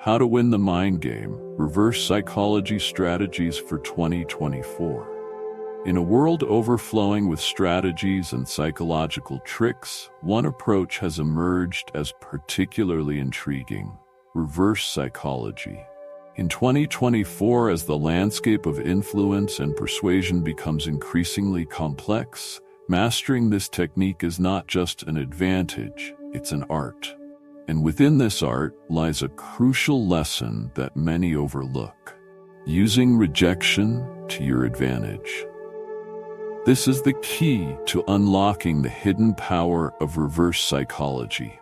How to Win the Mind Game, Reverse Psychology Strategies for 2024. In a world overflowing with strategies and psychological tricks, one approach has emerged as particularly intriguing: reverse psychology. In 2024, as the landscape of influence and persuasion becomes increasingly complex, mastering this technique is not just an advantage, it's an art. And within this art lies a crucial lesson that many overlook: using rejection to your advantage. This is the key to unlocking the hidden power of reverse psychology.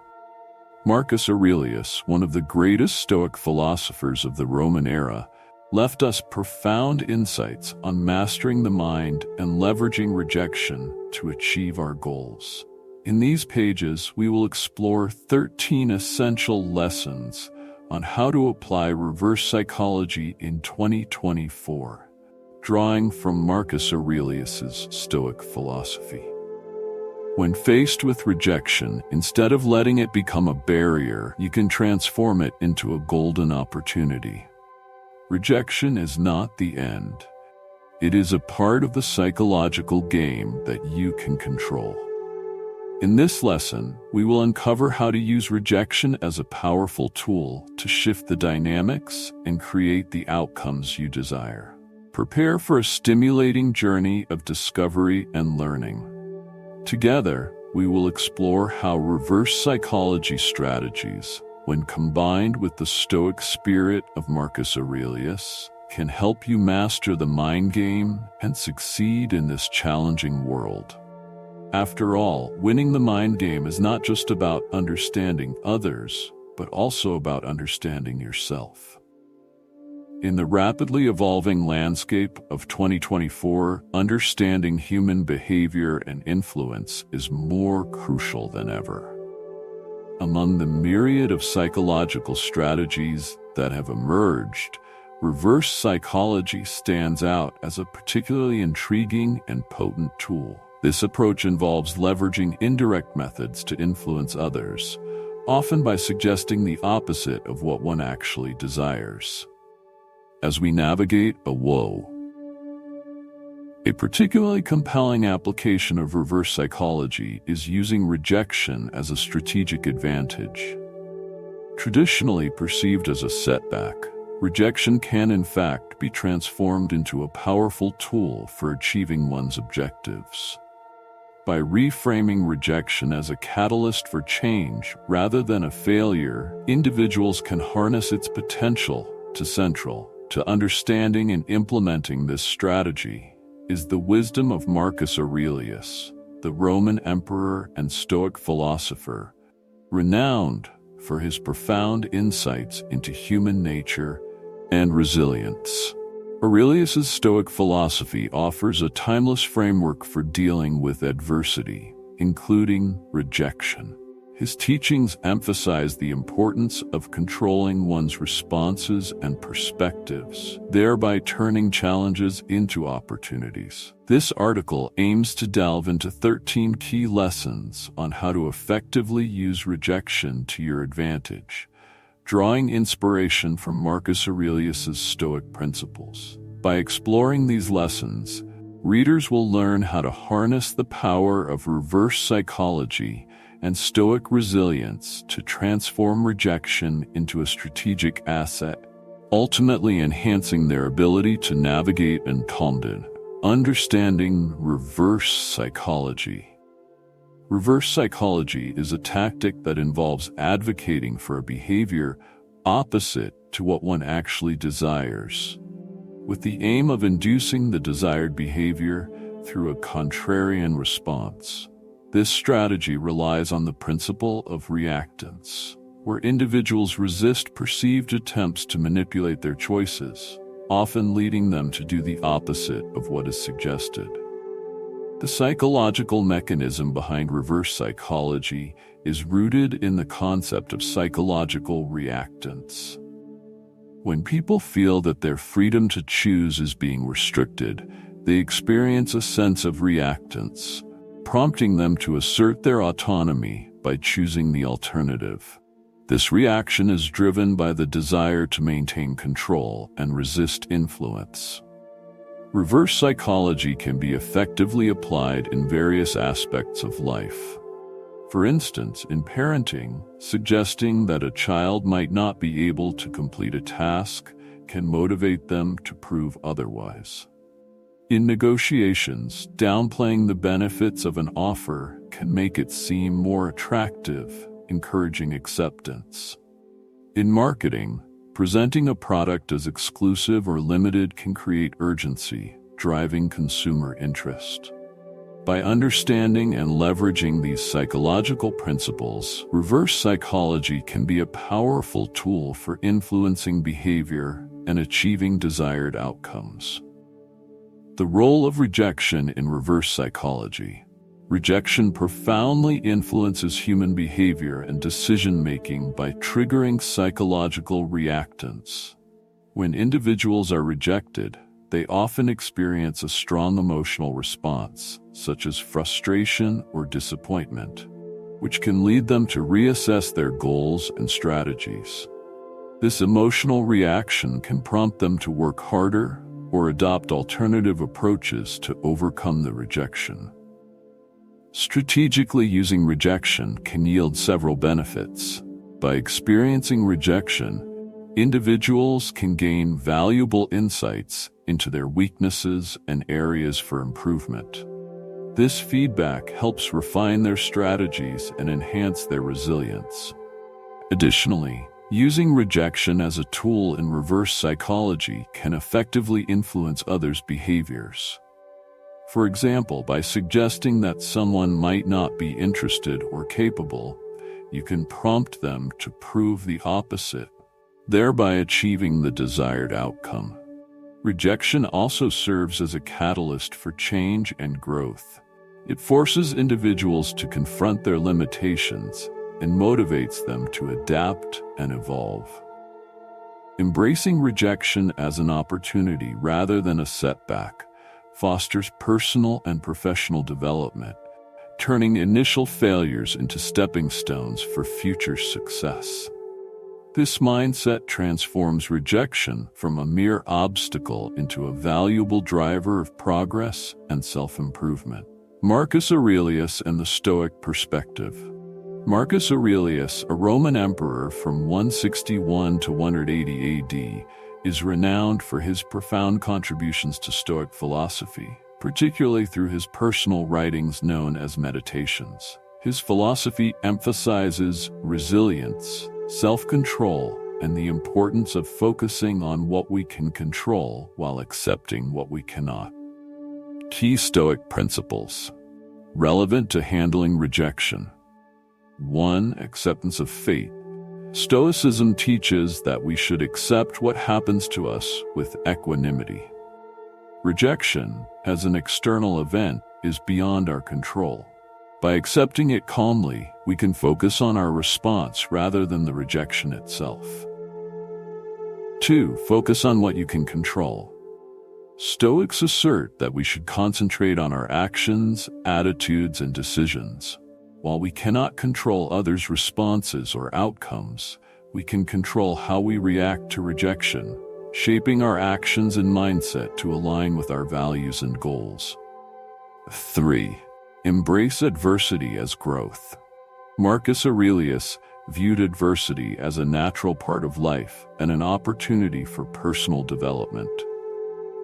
Marcus Aurelius, one of the greatest Stoic philosophers of the Roman era, left us profound insights on mastering the mind and leveraging rejection to achieve our goals. In these pages, we will explore 13 essential lessons on how to apply reverse psychology in 2024, drawing from Marcus Aurelius's Stoic philosophy. When faced with rejection, instead of letting it become a barrier, you can transform it into a golden opportunity. Rejection is not the end. It is a part of the psychological game that you can control. In this lesson, we will uncover how to use rejection as a powerful tool to shift the dynamics and create the outcomes you desire. Prepare for a stimulating journey of discovery and learning. Together, we will explore how reverse psychology strategies, when combined with the Stoic spirit of Marcus Aurelius, can help you master the mind game and succeed in this challenging world. After all, winning the mind game is not just about understanding others, but also about understanding yourself. In the rapidly evolving landscape of 2024, understanding human behavior and influence is more crucial than ever. Among the myriad of psychological strategies that have emerged, reverse psychology stands out as a particularly intriguing and potent tool. This approach involves leveraging indirect methods to influence others, often by suggesting the opposite of what one actually desires. As we navigate a particularly compelling application of reverse psychology is using rejection as a strategic advantage. Traditionally perceived as a setback, rejection can in fact be transformed into a powerful tool for achieving one's objectives. By reframing rejection as a catalyst for change rather than a failure, individuals can harness its potential. Central to understanding and implementing this strategy is the wisdom of Marcus Aurelius, the Roman emperor and Stoic philosopher, renowned for his profound insights into human nature and resilience. Aurelius's Stoic philosophy offers a timeless framework for dealing with adversity, including rejection. His teachings emphasize the importance of controlling one's responses and perspectives, thereby turning challenges into opportunities. This article aims to delve into 13 key lessons on how to effectively use rejection to your advantage, drawing inspiration from Marcus Aurelius's Stoic principles. By exploring these lessons, readers will learn how to harness the power of reverse psychology and Stoic resilience to transform rejection into a strategic asset, ultimately enhancing their ability to navigate and combat. Understanding reverse psychology. Reverse psychology is a tactic that involves advocating for a behavior opposite to what one actually desires, with the aim of inducing the desired behavior through a contrarian response. This strategy relies on the principle of reactance, where individuals resist perceived attempts to manipulate their choices, often leading them to do the opposite of what is suggested. The psychological mechanism behind reverse psychology is rooted in the concept of psychological reactance. When people feel that their freedom to choose is being restricted, they experience a sense of reactance, prompting them to assert their autonomy by choosing the alternative. This reaction is driven by the desire to maintain control and resist influence. Reverse psychology can be effectively applied in various aspects of life. For instance, in parenting, suggesting that a child might not be able to complete a task can motivate them to prove otherwise. In negotiations, downplaying the benefits of an offer can make it seem more attractive, encouraging acceptance. In marketing, presenting a product as exclusive or limited can create urgency, driving consumer interest. By understanding and leveraging these psychological principles, reverse psychology can be a powerful tool for influencing behavior and achieving desired outcomes. The role of rejection in reverse psychology. Rejection profoundly influences human behavior and decision-making by triggering psychological reactants. When individuals are rejected, they often experience a strong emotional response, such as frustration or disappointment, which can lead them to reassess their goals and strategies. This emotional reaction can prompt them to work harder or adopt alternative approaches to overcome the rejection. Strategically using rejection can yield several benefits. By experiencing rejection, individuals can gain valuable insights into their weaknesses and areas for improvement. This feedback helps refine their strategies and enhance their resilience. Additionally, using rejection as a tool in reverse psychology can effectively influence others' behaviors. For example, by suggesting that someone might not be interested or capable, you can prompt them to prove the opposite, thereby achieving the desired outcome. Rejection also serves as a catalyst for change and growth. It forces individuals to confront their limitations and motivates them to adapt and evolve. Embracing rejection as an opportunity rather than a setback fosters personal and professional development, turning initial failures into stepping stones for future success. This mindset transforms rejection from a mere obstacle into a valuable driver of progress and self-improvement. Marcus Aurelius and the Stoic perspective. Marcus Aurelius, a Roman emperor from 161 to 180 AD, is renowned for his profound contributions to Stoic philosophy, particularly through his personal writings known as Meditations. His philosophy emphasizes resilience, self-control, and the importance of focusing on what we can control while accepting what we cannot. Key Stoic principles. Relevant to handling rejection. 1. Acceptance of fate. Stoicism teaches that we should accept what happens to us with equanimity. Rejection, as an external event, is beyond our control. By accepting it calmly, we can focus on our response rather than the rejection itself. 2. Focus on what you can control. Stoics assert that we should concentrate on our actions, attitudes, and decisions. While we cannot control others' responses or outcomes, we can control how we react to rejection, shaping our actions and mindset to align with our values and goals. 3. Embrace adversity as growth. Marcus Aurelius viewed adversity as a natural part of life and an opportunity for personal development.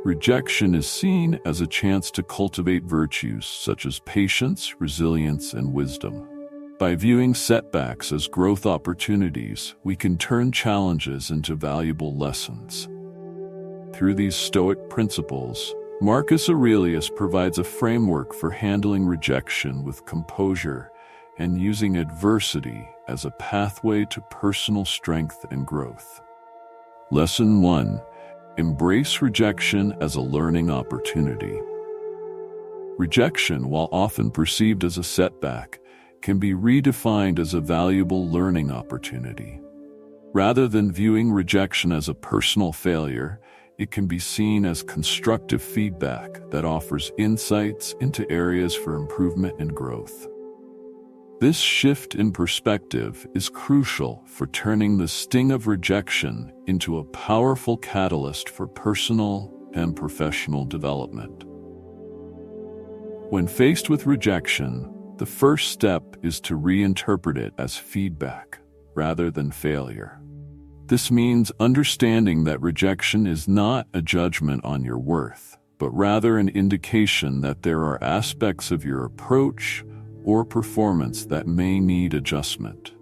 Rejection is seen as a chance to cultivate virtues such as patience, resilience, and wisdom. By viewing setbacks as growth opportunities, we can turn challenges into valuable lessons. Through these Stoic principles, Marcus Aurelius provides a framework for handling rejection with composure and using adversity as a pathway to personal strength and growth. Lesson 1. Embrace rejection as a learning opportunity. Rejection, while often perceived as a setback, can be redefined as a valuable learning opportunity. Rather than viewing rejection as a personal failure, it can be seen as constructive feedback that offers insights into areas for improvement and growth. This shift in perspective is crucial for turning the sting of rejection into a powerful catalyst for personal and professional development. When faced with rejection, the first step is to reinterpret it as feedback rather than failure. This means understanding that rejection is not a judgment on your worth, but rather an indication that there are aspects of your approach or performance that may need adjustment.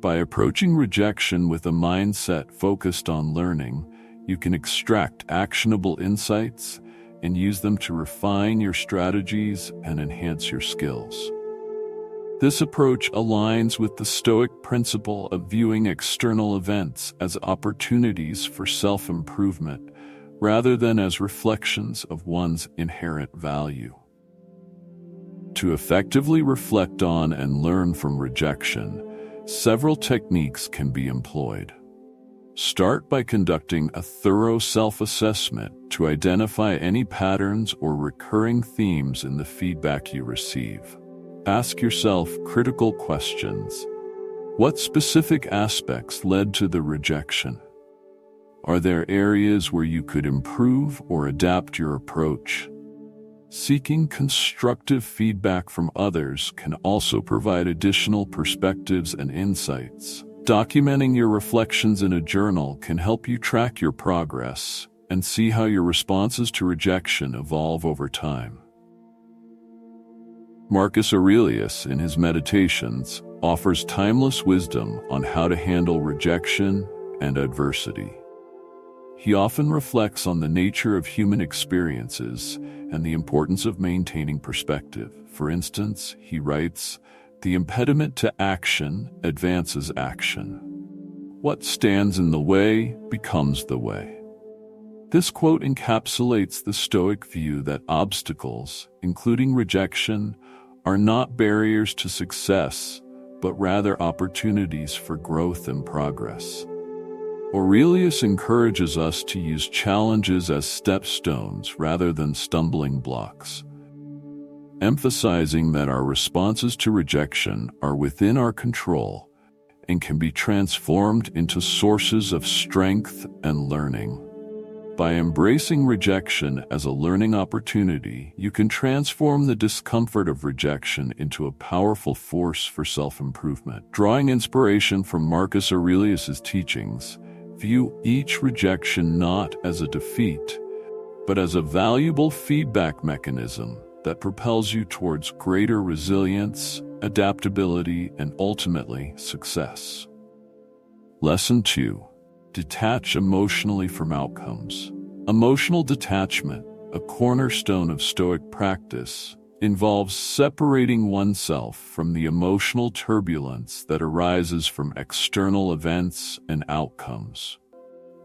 By approaching rejection with a mindset focused on learning, you can extract actionable insights and use them to refine your strategies and enhance your skills. This approach aligns with the Stoic principle of viewing external events as opportunities for self-improvement rather than as reflections of one's inherent value. To effectively reflect on and learn from rejection, several techniques can be employed. Start by conducting a thorough self-assessment to identify any patterns or recurring themes in the feedback you receive. Ask yourself critical questions. What specific aspects led to the rejection? Are there areas where you could improve or adapt your approach? Seeking constructive feedback from others can also provide additional perspectives and insights. Documenting your reflections in a journal can help you track your progress and see how your responses to rejection evolve over time. Marcus Aurelius, in his Meditations, offers timeless wisdom on how to handle rejection and adversity. He often reflects on the nature of human experiences and the importance of maintaining perspective. For instance, he writes, "The impediment to action advances action. What stands in the way becomes the way." This quote encapsulates the Stoic view that obstacles, including rejection, are not barriers to success, but rather opportunities for growth and progress. Aurelius encourages us to use challenges as stepstones rather than stumbling blocks, emphasizing that our responses to rejection are within our control and can be transformed into sources of strength and learning. By embracing rejection as a learning opportunity, you can transform the discomfort of rejection into a powerful force for self-improvement. Drawing inspiration from Marcus Aurelius's teachings, view each rejection not as a defeat, but as a valuable feedback mechanism that propels you towards greater resilience, adaptability, and ultimately success. Lesson 2. Detach emotionally from outcomes. Emotional detachment, a cornerstone of Stoic practice, involves separating oneself from the emotional turbulence that arises from external events and outcomes.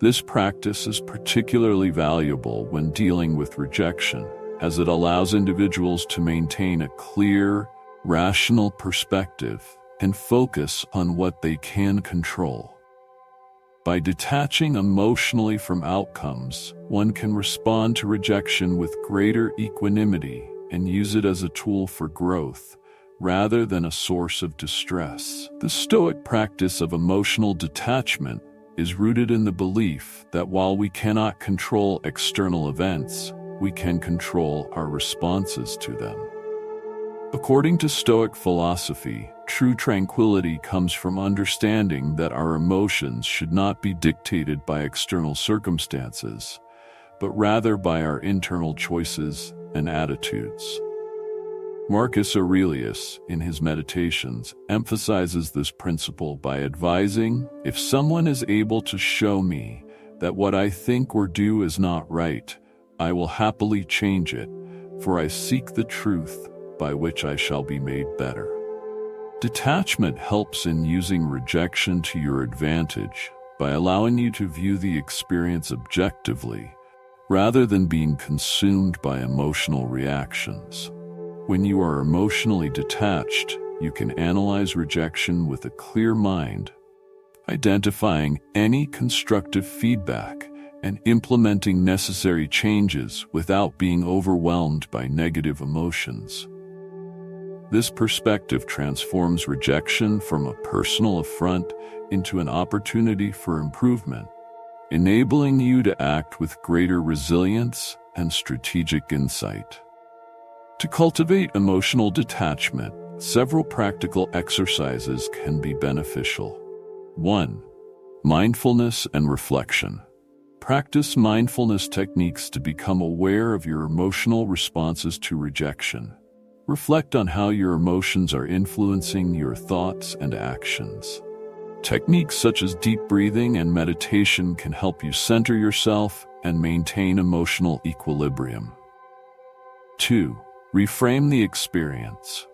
This practice is particularly valuable when dealing with rejection, as it allows individuals to maintain a clear, rational perspective and focus on what they can control. By detaching emotionally from outcomes, one can respond to rejection with greater equanimity and use it as a tool for growth, rather than a source of distress. The Stoic practice of emotional detachment is rooted in the belief that while we cannot control external events, we can control our responses to them. According to Stoic philosophy, true tranquility comes from understanding that our emotions should not be dictated by external circumstances, but rather by our internal choices and attitudes. Marcus Aurelius, in his Meditations, emphasizes this principle by advising, "If someone is able to show me that what I think or do is not right, I will happily change it, for I seek the truth by which I shall be made better." Detachment helps in using rejection to your advantage by allowing you to view the experience objectively, rather than being consumed by emotional reactions. When you are emotionally detached, you can analyze rejection with a clear mind, identifying any constructive feedback and implementing necessary changes without being overwhelmed by negative emotions. This perspective transforms rejection from a personal affront into an opportunity for improvement, enabling you to act with greater resilience and strategic insight. To cultivate emotional detachment, several practical exercises can be beneficial. 1. Mindfulness and reflection. Practice mindfulness techniques to become aware of your emotional responses to rejection. Reflect on how your emotions are influencing your thoughts and actions. Techniques such as deep breathing and meditation can help you center yourself and maintain emotional equilibrium. 2. Reframe the experience.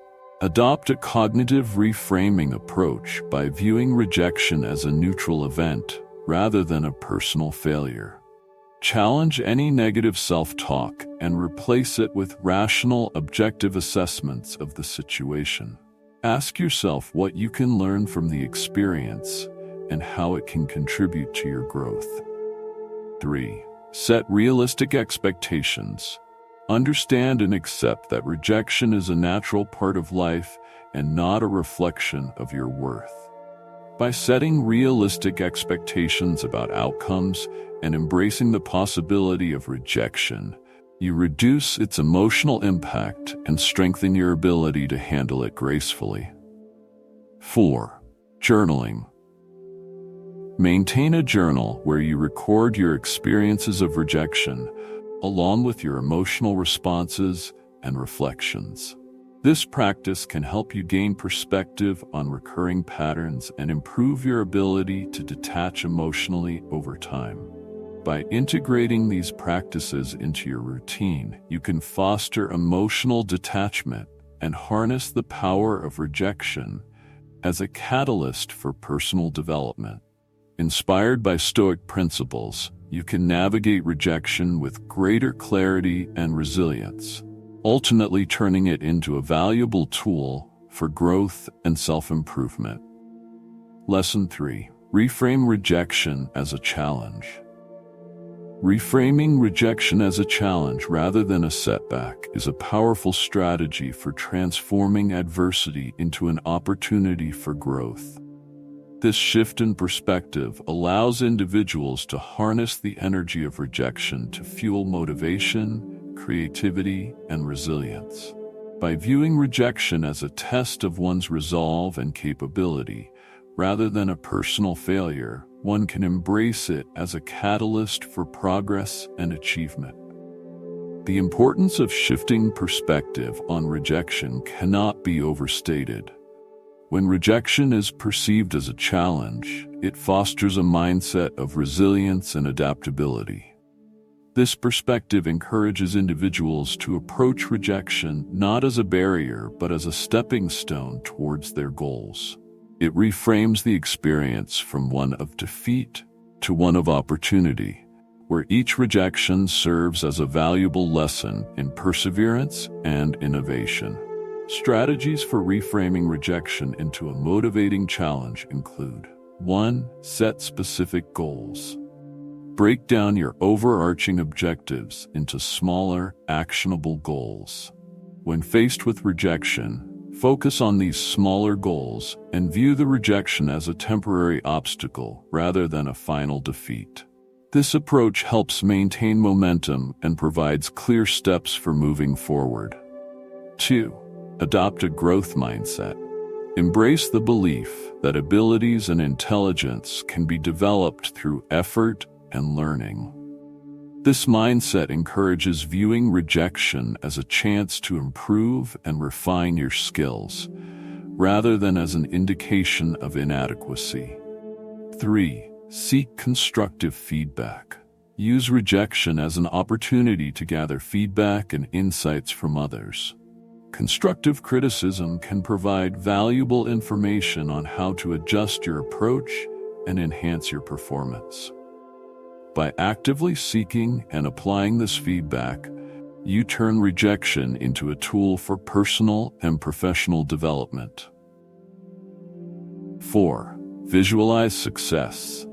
Adopt a cognitive reframing approach by viewing rejection as a neutral event rather than a personal failure. Challenge any negative self-talk and replace it with rational, objective assessments of the situation. Ask yourself what you can learn from the experience and how it can contribute to your growth. 3. Set realistic expectations. Understand and accept that rejection is a natural part of life and not a reflection of your worth. By setting realistic expectations about outcomes and embracing the possibility of rejection, you reduce its emotional impact and strengthen your ability to handle it gracefully. 4. Journaling. Maintain a journal where you record your experiences of rejection, along with your emotional responses and reflections. This practice can help you gain perspective on recurring patterns and improve your ability to detach emotionally over time. By integrating these practices into your routine, you can foster emotional detachment and harness the power of rejection as a catalyst for personal development. Inspired by Stoic principles, you can navigate rejection with greater clarity and resilience, ultimately turning it into a valuable tool for growth and self-improvement. Lesson 3. Reframe rejection as a challenge. Reframing rejection as a challenge rather than a setback is a powerful strategy for transforming adversity into an opportunity for growth. This shift in perspective allows individuals to harness the energy of rejection to fuel motivation, creativity, and resilience. By viewing rejection as a test of one's resolve and capability, rather than a personal failure, one can embrace it as a catalyst for progress and achievement. The importance of shifting perspective on rejection cannot be overstated. When rejection is perceived as a challenge, it fosters a mindset of resilience and adaptability. This perspective encourages individuals to approach rejection not as a barrier but as a stepping stone towards their goals. It reframes the experience from one of defeat to one of opportunity, where each rejection serves as a valuable lesson in perseverance and innovation. Strategies for reframing rejection into a motivating challenge include: 1. Set specific goals. Break down your overarching objectives into smaller, actionable goals. When faced with rejection, focus on these smaller goals and view the rejection as a temporary obstacle rather than a final defeat. This approach helps maintain momentum and provides clear steps for moving forward. 2. Adopt a growth mindset. Embrace the belief that abilities and intelligence can be developed through effort and learning. This mindset encourages viewing rejection as a chance to improve and refine your skills, rather than as an indication of inadequacy. 3. Seek constructive feedback. Use rejection as an opportunity to gather feedback and insights from others. Constructive criticism can provide valuable information on how to adjust your approach and enhance your performance. By actively seeking and applying this feedback, you turn rejection into a tool for personal and professional development. 4. Visualize success.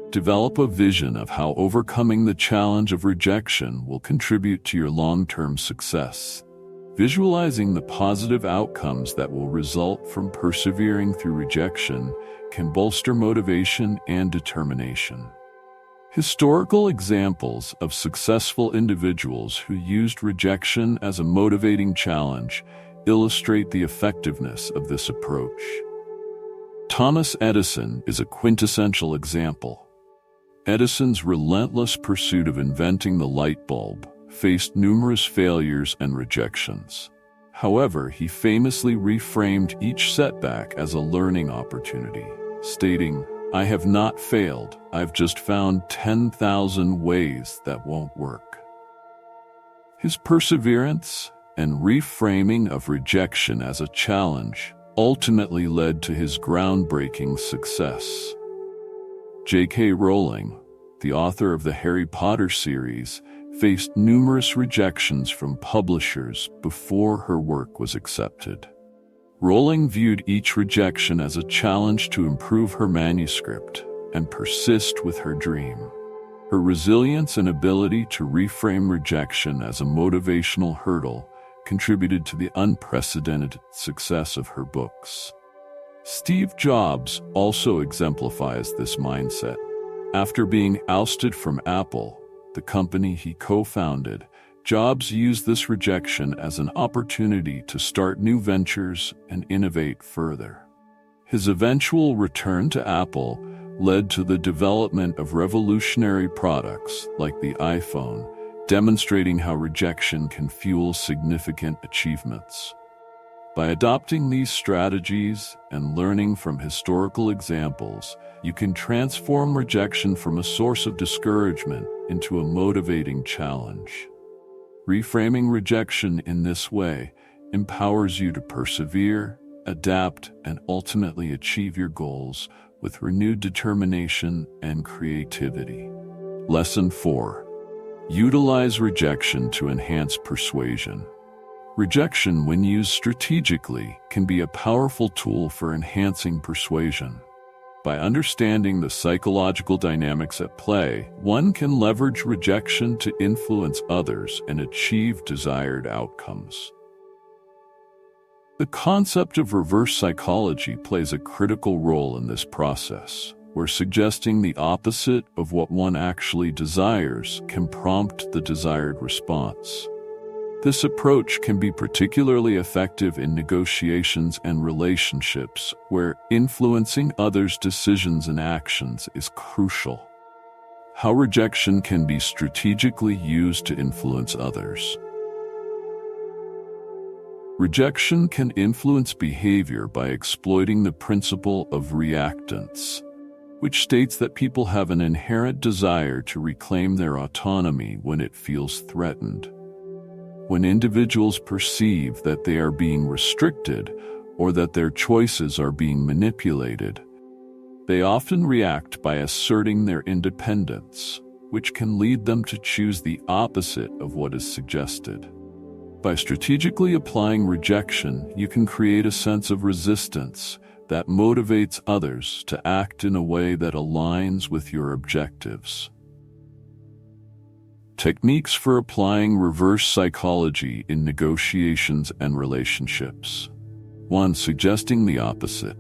Develop a vision of how overcoming the challenge of rejection will contribute to your long-term success. Visualizing the positive outcomes that will result from persevering through rejection can bolster motivation and determination. Historical examples of successful individuals who used rejection as a motivating challenge illustrate the effectiveness of this approach. Thomas Edison is a quintessential example. Edison's relentless pursuit of inventing the light bulb faced numerous failures and rejections. However, he famously reframed each setback as a learning opportunity, stating, "I have not failed, I've just found 10,000 ways that won't work." His perseverance and reframing of rejection as a challenge ultimately led to his groundbreaking success. J.K. Rowling, the author of the Harry Potter series, faced numerous rejections from publishers before her work was accepted. Rowling viewed each rejection as a challenge to improve her manuscript and persist with her dream. Her resilience and ability to reframe rejection as a motivational hurdle contributed to the unprecedented success of her books. Steve Jobs also exemplifies this mindset. After being ousted from Apple, the company he co-founded, Jobs used this rejection as an opportunity to start new ventures and innovate further. His eventual return to Apple led to the development of revolutionary products like the iPhone, demonstrating how rejection can fuel significant achievements. By adopting these strategies and learning from historical examples, you can transform rejection from a source of discouragement into a motivating challenge. Reframing rejection in this way empowers you to persevere, adapt, and ultimately achieve your goals with renewed determination and creativity. Lesson 4. Utilize rejection to enhance persuasion. Rejection, when used strategically, can be a powerful tool for enhancing persuasion. By understanding the psychological dynamics at play, one can leverage rejection to influence others and achieve desired outcomes. The concept of reverse psychology plays a critical role in this process, where suggesting the opposite of what one actually desires can prompt the desired response. This approach can be particularly effective in negotiations and relationships, where influencing others' decisions and actions is crucial. How rejection can be strategically used to influence others. Rejection can influence behavior by exploiting the principle of reactance, which states that people have an inherent desire to reclaim their autonomy when it feels threatened. When individuals perceive that they are being restricted or that their choices are being manipulated, they often react by asserting their independence, which can lead them to choose the opposite of what is suggested. By strategically applying rejection, you can create a sense of resistance that motivates others to act in a way that aligns with your objectives. Techniques for applying reverse psychology in negotiations and relationships. 1. Suggesting the opposite.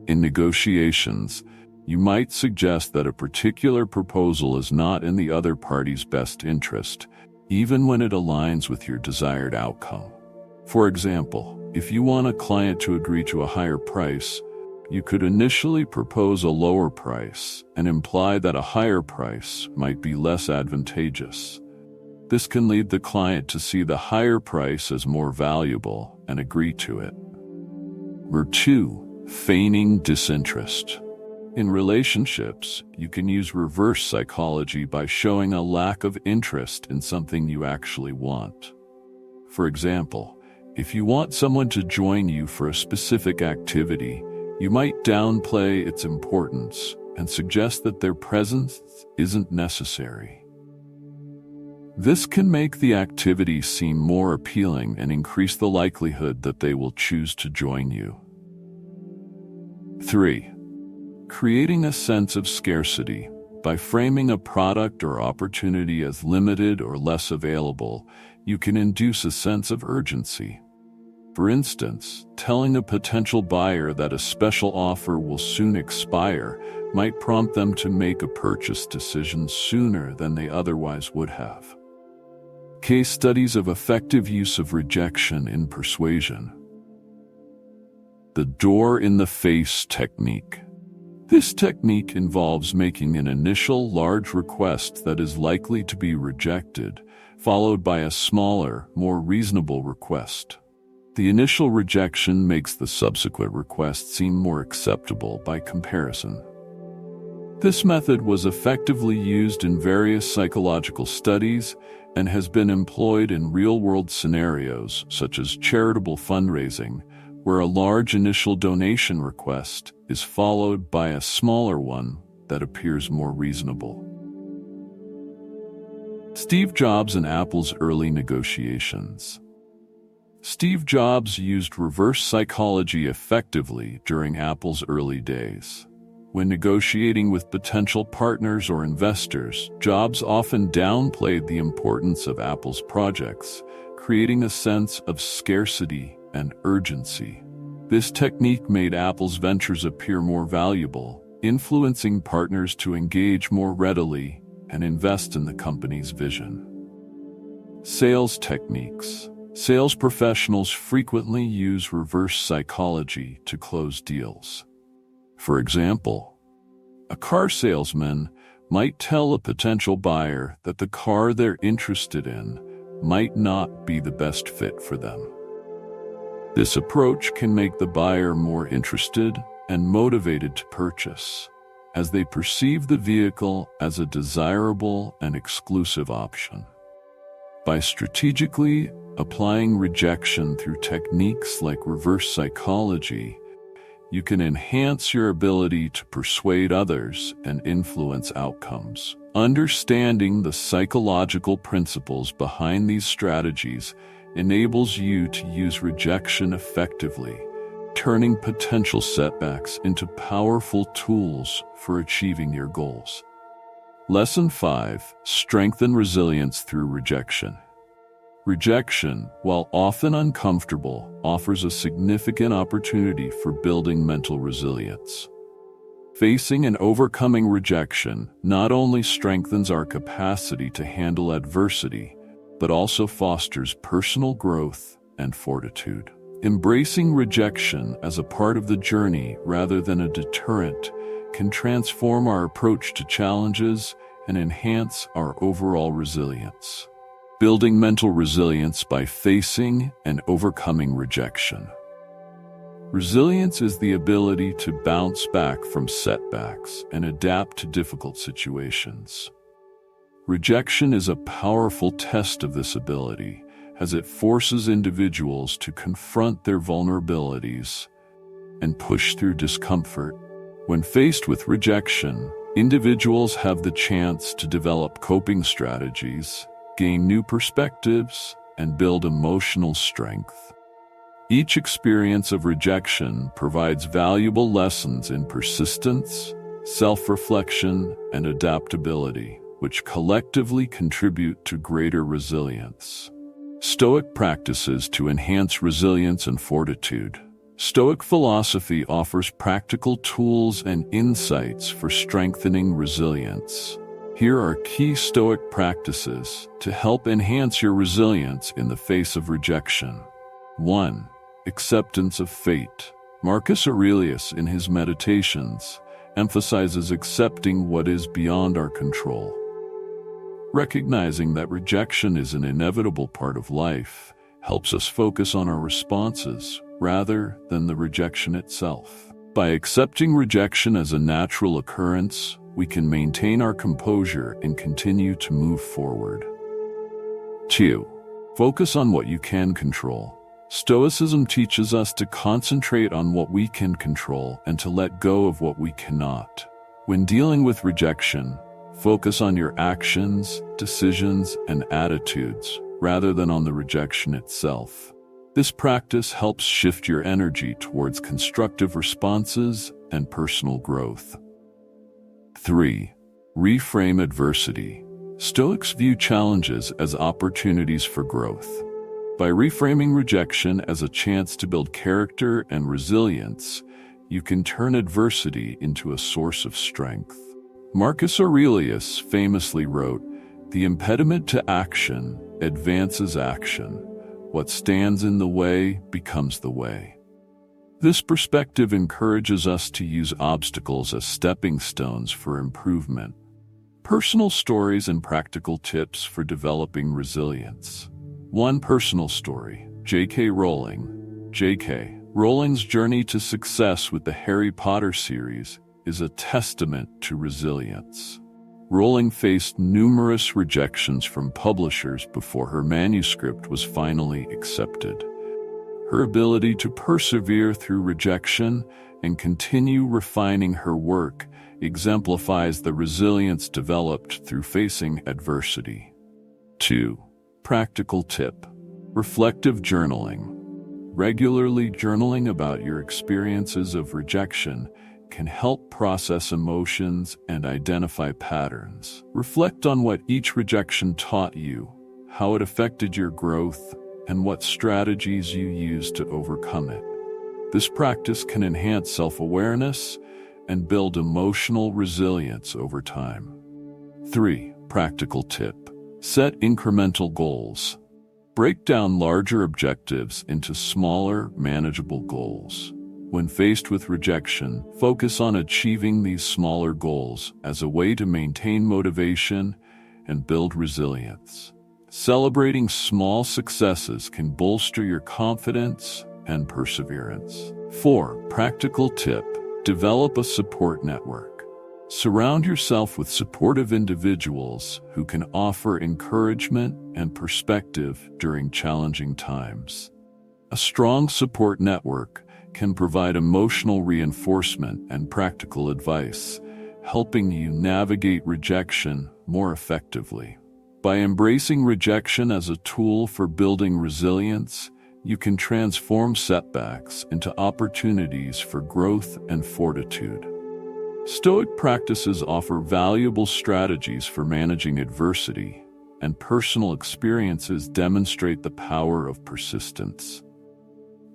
In negotiations, you might suggest that a particular proposal is not in the other party's best interest, even when it aligns with your desired outcome. For example, if you want a client to agree to a higher price, you could initially propose a lower price and imply that a higher price might be less advantageous. This can lead the client to see the higher price as more valuable and agree to it. 2. Feigning disinterest. In relationships, you can use reverse psychology by showing a lack of interest in something you actually want. For example, if you want someone to join you for a specific activity, you might downplay its importance and suggest that their presence isn't necessary. This can make the activity seem more appealing and increase the likelihood that they will choose to join you. 3. Creating a sense of scarcity. By framing a product or opportunity as limited or less available, you can induce a sense of urgency. For instance, telling a potential buyer that a special offer will soon expire might prompt them to make a purchase decision sooner than they otherwise would have. Case studies of effective use of rejection in persuasion. The door-in-the-face technique. This technique involves making an initial large request that is likely to be rejected, followed by a smaller, more reasonable request. The initial rejection makes the subsequent request seem more acceptable by comparison. This method was effectively used in various psychological studies and has been employed in real-world scenarios such as charitable fundraising, where a large initial donation request is followed by a smaller one that appears more reasonable. Steve Jobs and Apple's early negotiations. Steve Jobs used reverse psychology effectively during Apple's early days. When negotiating with potential partners or investors, Jobs often downplayed the importance of Apple's projects, creating a sense of scarcity and urgency. This technique made Apple's ventures appear more valuable, influencing partners to engage more readily and invest in the company's vision. Sales techniques. Sales professionals frequently use reverse psychology to close deals. For example, a car salesman might tell a potential buyer that the car they're interested in might not be the best fit for them. This approach can make the buyer more interested and motivated to purchase, as they perceive the vehicle as a desirable and exclusive option. By strategically applying rejection through techniques like reverse psychology, you can enhance your ability to persuade others and influence outcomes. Understanding the psychological principles behind these strategies enables you to use rejection effectively, turning potential setbacks into powerful tools for achieving your goals. Lesson 5: Strengthen resilience through rejection. Rejection, while often uncomfortable, offers a significant opportunity for building mental resilience. Facing and overcoming rejection not only strengthens our capacity to handle adversity, but also fosters personal growth and fortitude. Embracing rejection as a part of the journey rather than a deterrent can transform our approach to challenges and enhance our overall resilience. Building mental resilience by facing and overcoming rejection. Resilience is the ability to bounce back from setbacks and adapt to difficult situations. Rejection is a powerful test of this ability, as it forces individuals to confront their vulnerabilities and push through discomfort. When faced with rejection, individuals have the chance to develop coping strategies, gain new perspectives, and build emotional strength. Each experience of rejection provides valuable lessons in persistence, self-reflection, and adaptability, which collectively contribute to greater resilience. Stoic practices to enhance resilience and fortitude. Stoic philosophy offers practical tools and insights for strengthening resilience. Here are key Stoic practices to help enhance your resilience in the face of rejection. 1. Acceptance of fate. Marcus Aurelius, in his Meditations, emphasizes accepting what is beyond our control. Recognizing that rejection is an inevitable part of life helps us focus on our responses rather than the rejection itself. By accepting rejection as a natural occurrence, we can maintain our composure and continue to move forward. 2. Focus on what you can control. Stoicism teaches us to concentrate on what we can control and to let go of what we cannot. When dealing with rejection, focus on your actions, decisions, and attitudes rather than on the rejection itself. This practice helps shift your energy towards constructive responses and personal growth. 3. Reframe adversity. Stoics view challenges as opportunities for growth. By reframing rejection as a chance to build character and resilience, you can turn adversity into a source of strength. Marcus Aurelius famously wrote, "The impediment to action advances action. What stands in the way becomes the way." This perspective encourages us to use obstacles as stepping stones for improvement. Personal stories and practical tips for developing resilience. One personal story, J.K. Rowling. J.K. Rowling's journey to success with the Harry Potter series is a testament to resilience. Rowling faced numerous rejections from publishers before her manuscript was finally accepted. Her ability to persevere through rejection and continue refining her work exemplifies the resilience developed through facing adversity. 2. Practical tip: reflective journaling. Regularly journaling about your experiences of rejection can help process emotions and identify patterns. Reflect on what each rejection taught you, how it affected your growth, and what strategies you used to overcome it. This practice can enhance self-awareness and build emotional resilience over time. 3. Practical tip: set incremental goals. Break down larger objectives into smaller, manageable goals. When faced with rejection, focus on achieving these smaller goals as a way to maintain motivation and build resilience. Celebrating small successes can bolster your confidence and perseverance. 4. Practical tip: develop a support network. Surround yourself with supportive individuals who can offer encouragement and perspective during challenging times. A strong support network can provide emotional reinforcement and practical advice, helping you navigate rejection more effectively. By embracing rejection as a tool for building resilience, you can transform setbacks into opportunities for growth and fortitude. Stoic practices offer valuable strategies for managing adversity, and personal experiences demonstrate the power of persistence.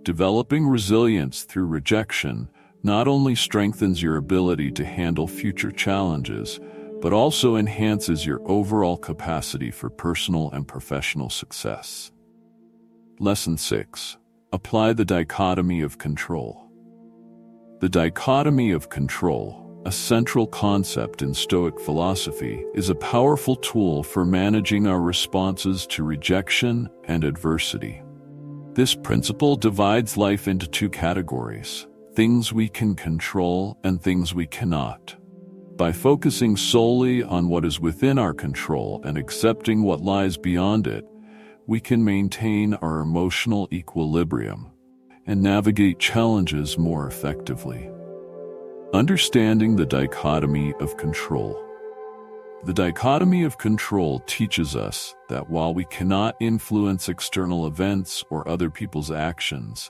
Developing resilience through rejection not only strengthens your ability to handle future challenges, but also enhances your overall capacity for personal and professional success. Lesson 6. Apply the dichotomy of control. The dichotomy of control, a central concept in Stoic philosophy, is a powerful tool for managing our responses to rejection and adversity. This principle divides life into two categories: things we can control and things we cannot. By focusing solely on what is within our control and accepting what lies beyond it, we can maintain our emotional equilibrium and navigate challenges more effectively. Understanding the dichotomy of control. The dichotomy of control teaches us that while we cannot influence external events or other people's actions,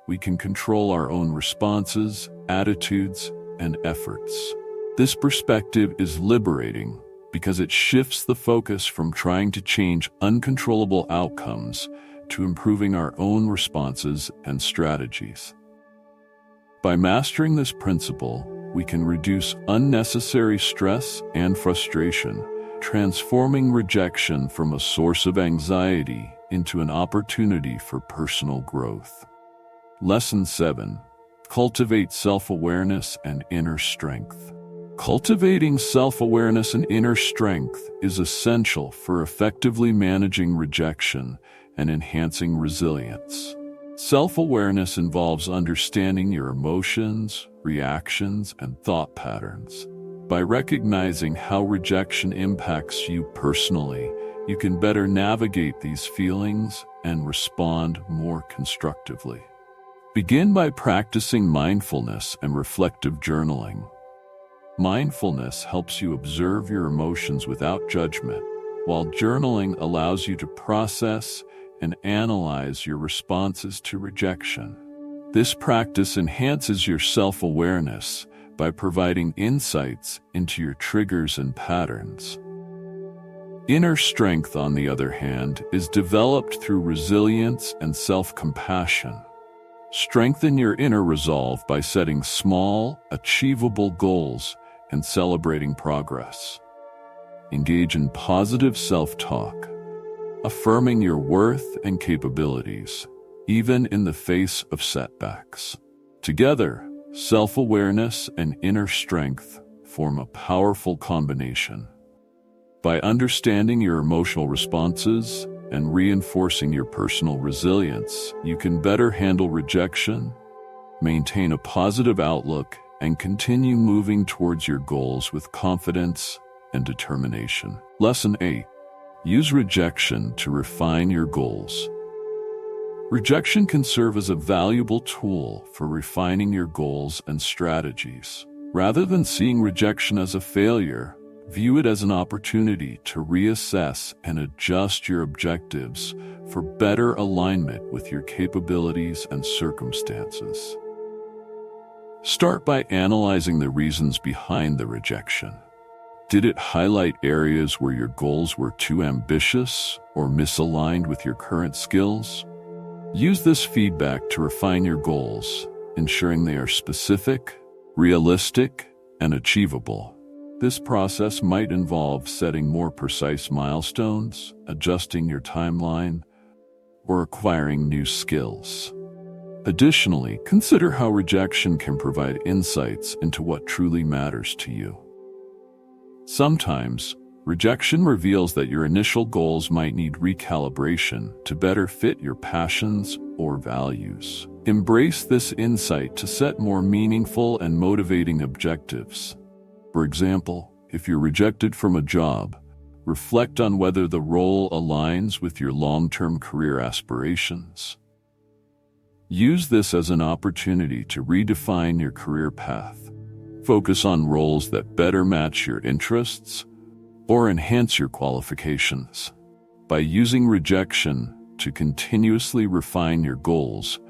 we can control our own responses, attitudes, and efforts. This perspective is liberating because it shifts the focus from trying to change uncontrollable outcomes to improving our own responses and strategies. By mastering this principle, we can reduce unnecessary stress and frustration, transforming rejection from a source of anxiety into an opportunity for personal growth. Lesson 7. Cultivate self-awareness and inner strength. Cultivating self-awareness and inner strength is essential for effectively managing rejection and enhancing resilience. Self-awareness involves understanding your emotions, reactions, and thought patterns. By recognizing how rejection impacts you personally, you can better navigate these feelings and respond more constructively. Begin by practicing mindfulness and reflective journaling. Mindfulness helps you observe your emotions without judgment, while journaling allows you to process and analyze your responses to rejection. This practice enhances your self-awareness by providing insights into your triggers and patterns. Inner strength, on the other hand, is developed through resilience and self-compassion. Strengthen your inner resolve by setting small, achievable goals and celebrating progress. Engage in positive self-talk, affirming your worth and capabilities, even in the face of setbacks. Together, self-awareness and inner strength form a powerful combination. By understanding your emotional responses and reinforcing your personal resilience, you can better handle rejection, maintain a positive outlook, and continue moving towards your goals with confidence and determination. Lesson 8. Use rejection to refine your goals. Rejection can serve as a valuable tool for refining your goals and strategies. Rather than seeing rejection as a failure, view it as an opportunity to reassess and adjust your objectives for better alignment with your capabilities and circumstances. Start by analyzing the reasons behind the rejection. Did it highlight areas where your goals were too ambitious or misaligned with your current skills? Use this feedback to refine your goals, ensuring they are specific, realistic, and achievable. This process might involve setting more precise milestones, adjusting your timeline, or acquiring new skills. Additionally, consider how rejection can provide insights into what truly matters to you. Sometimes, rejection reveals that your initial goals might need recalibration to better fit your passions or values. Embrace this insight to set more meaningful and motivating objectives. For example, if you're rejected from a job, reflect on whether the role aligns with your long-term career aspirations. Use this as an opportunity to redefine your career path. Focus on roles that better match your interests or enhance your qualifications. By using rejection to continuously refine your goals,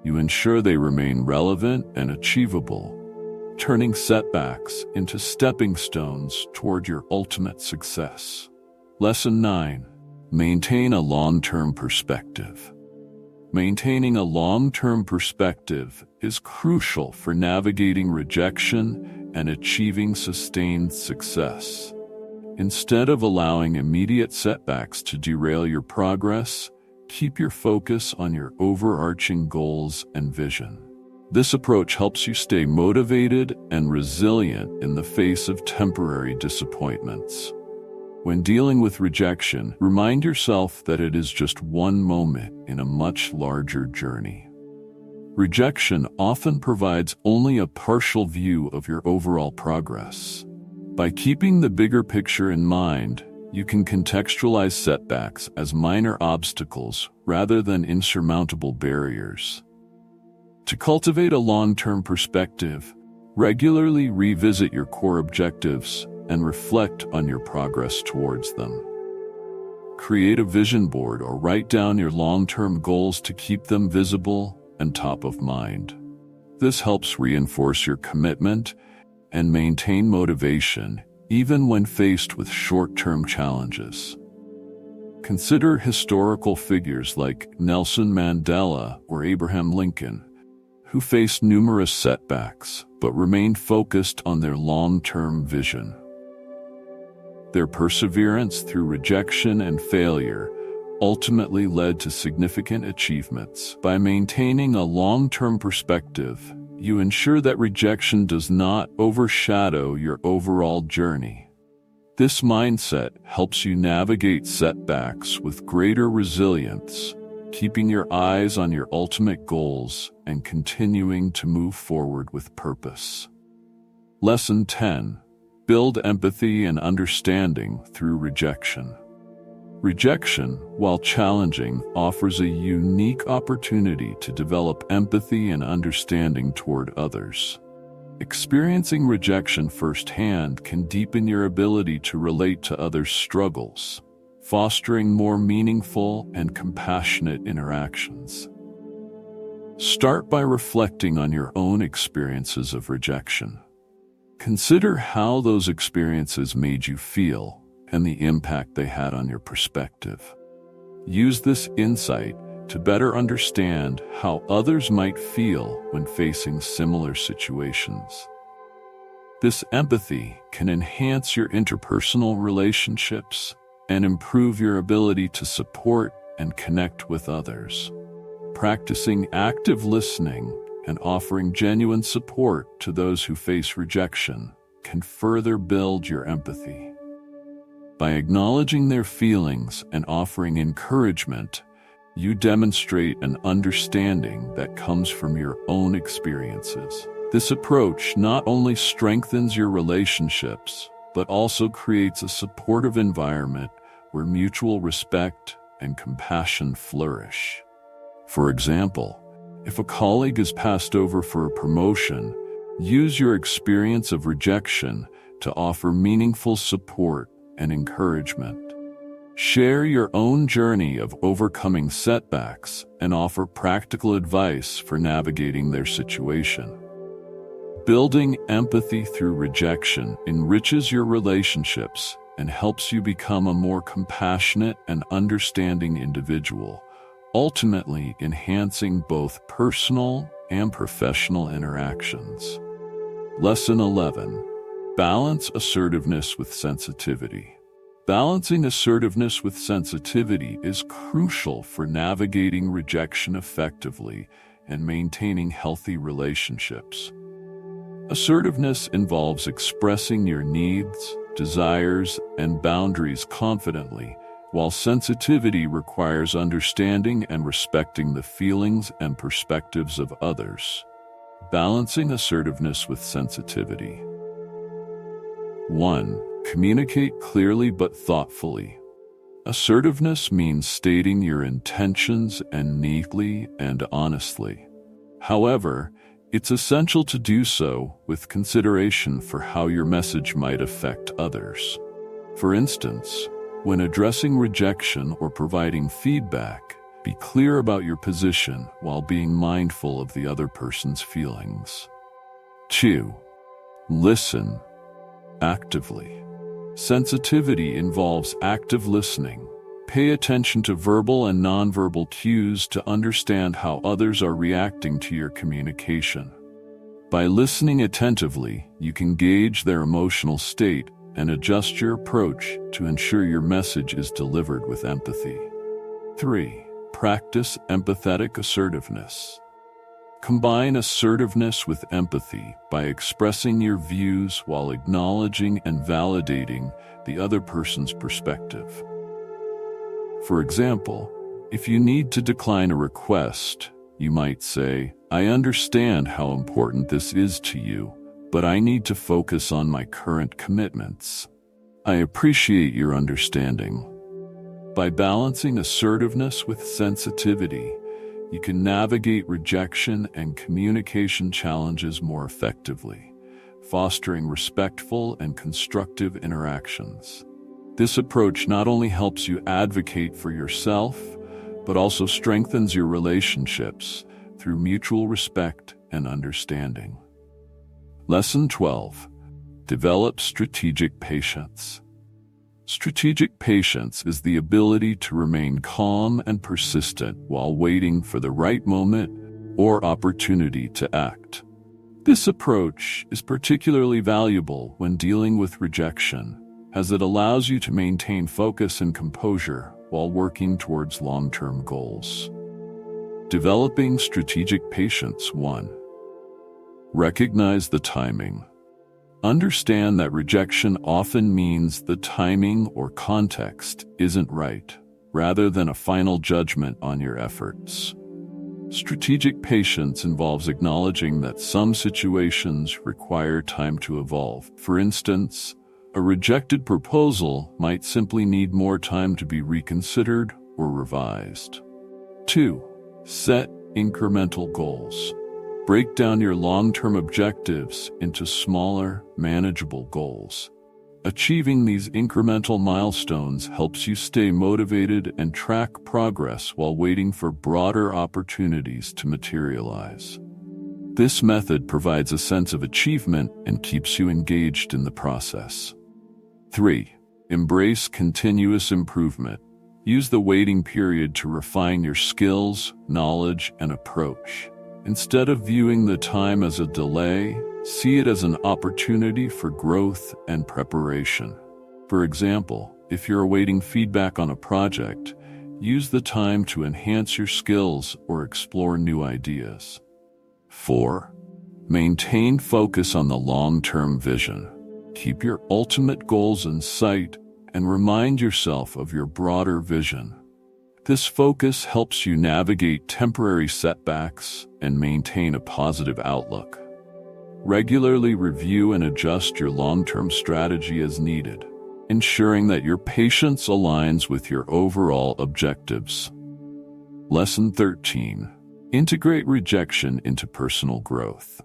you ensure they remain relevant and achievable, turning setbacks into stepping stones toward your ultimate success. Lesson 9. Maintain a long-term perspective. Maintaining a long-term perspective is crucial for navigating rejection and achieving sustained success. Instead of allowing immediate setbacks to derail your progress, keep your focus on your overarching goals and vision. This approach helps you stay motivated and resilient in the face of temporary disappointments. When dealing with rejection, remind yourself that it is just one moment in a much larger journey. Rejection often provides only a partial view of your overall progress. By keeping the bigger picture in mind, you can contextualize setbacks as minor obstacles rather than insurmountable barriers. To cultivate a long-term perspective, regularly revisit your core objectives and reflect on your progress towards them. Create a vision board or write down your long-term goals to keep them visible and top of mind. This helps reinforce your commitment and maintain motivation even when faced with short-term challenges. Consider historical figures like Nelson Mandela or Abraham Lincoln, who faced numerous setbacks but remained focused on their long-term vision. Their perseverance through rejection and failure ultimately led to significant achievements. By maintaining a long-term perspective, you ensure that rejection does not overshadow your overall journey. This mindset helps you navigate setbacks with greater resilience, keeping your eyes on your ultimate goals and continuing to move forward with purpose. Lesson 10. Build empathy and understanding through rejection. Rejection, while challenging, offers a unique opportunity to develop empathy and understanding toward others. Experiencing rejection firsthand can deepen your ability to relate to others' struggles, fostering more meaningful and compassionate interactions. Start by reflecting on your own experiences of rejection. Consider how those experiences made you feel and the impact they had on your perspective. Use this insight to better understand how others might feel when facing similar situations. This empathy can enhance your interpersonal relationships and improve your ability to support and connect with others. Practicing active listening and offering genuine support to those who face rejection can further build your empathy. By acknowledging their feelings and offering encouragement, you demonstrate an understanding that comes from your own experiences. This approach not only strengthens your relationships, but also creates a supportive environment where mutual respect and compassion flourish. For example, if a colleague is passed over for a promotion, use your experience of rejection to offer meaningful support and encouragement. Share your own journey of overcoming setbacks and offer practical advice for navigating their situation. Building empathy through rejection enriches your relationships and helps you become a more compassionate and understanding individual, ultimately enhancing both personal and professional interactions. Lesson 11. Balance assertiveness with sensitivity. Balancing assertiveness with sensitivity is crucial for navigating rejection effectively and maintaining healthy relationships. Assertiveness involves expressing your needs, desires, and boundaries confidently, while sensitivity requires understanding and respecting the feelings and perspectives of others. Balancing assertiveness with sensitivity. 1. Communicate clearly but thoughtfully. Assertiveness means stating your intentions and neatly and honestly. However, it's essential to do so with consideration for how your message might affect others. For instance, when addressing rejection or providing feedback, be clear about your position while being mindful of the other person's feelings. 2. Listen actively. Sensitivity involves active listening. Pay attention to verbal and nonverbal cues to understand how others are reacting to your communication. By listening attentively, you can gauge their emotional state and adjust your approach to ensure your message is delivered with empathy. 3. Practice empathetic assertiveness. Combine assertiveness with empathy by expressing your views while acknowledging and validating the other person's perspective. For example, if you need to decline a request, you might say, "I understand how important this is to you, but I need to focus on my current commitments. I appreciate your understanding." By balancing assertiveness with sensitivity, you can navigate rejection and communication challenges more effectively, fostering respectful and constructive interactions. This approach not only helps you advocate for yourself, but also strengthens your relationships through mutual respect and understanding. Lesson 12. Develop strategic patience. Strategic patience is the ability to remain calm and persistent while waiting for the right moment or opportunity to act. This approach is particularly valuable when dealing with rejection, as it allows you to maintain focus and composure while working towards long-term goals. Developing strategic patience. 1. Recognize the timing. Understand that rejection often means the timing or context isn't right, rather than a final judgment on your efforts. Strategic patience involves acknowledging that some situations require time to evolve. For instance, a rejected proposal might simply need more time to be reconsidered or revised. 2. Set incremental goals. Break down your long-term objectives into smaller, manageable goals. Achieving these incremental milestones helps you stay motivated and track progress while waiting for broader opportunities to materialize. This method provides a sense of achievement and keeps you engaged in the process. 3. Embrace continuous improvement. Use the waiting period to refine your skills, knowledge, and approach. Instead of viewing the time as a delay, see it as an opportunity for growth and preparation. For example, if you're awaiting feedback on a project, use the time to enhance your skills or explore new ideas. 4. Maintain focus on the long-term vision. Keep your ultimate goals in sight and remind yourself of your broader vision. This focus helps you navigate temporary setbacks and maintain a positive outlook. Regularly review and adjust your long-term strategy as needed, ensuring that your patience aligns with your overall objectives. Lesson 13. Integrate rejection into personal growth.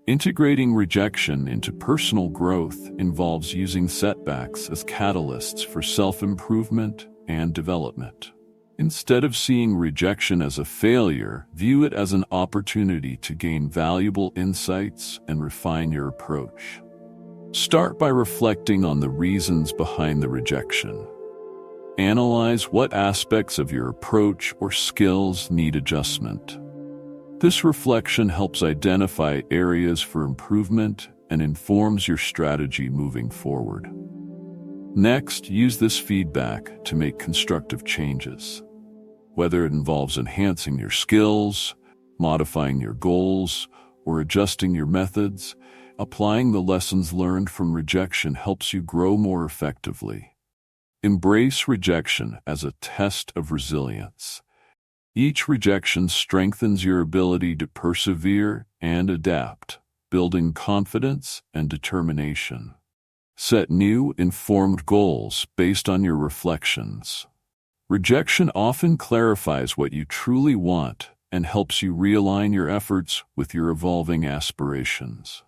Integrating rejection into personal growth involves using setbacks as catalysts for self-improvement and development. Instead of seeing rejection as a failure, view it as an opportunity to gain valuable insights and refine your approach. Start by reflecting on the reasons behind the rejection. Analyze what aspects of your approach or skills need adjustment. This reflection helps identify areas for improvement and informs your strategy moving forward. Next, use this feedback to make constructive changes. Whether it involves enhancing your skills, modifying your goals, or adjusting your methods, applying the lessons learned from rejection helps you grow more effectively. Embrace rejection as a test of resilience. Each rejection strengthens your ability to persevere and adapt, building confidence and determination. Set new, informed goals based on your reflections. Rejection often clarifies what you truly want and helps you realign your efforts with your evolving aspirations.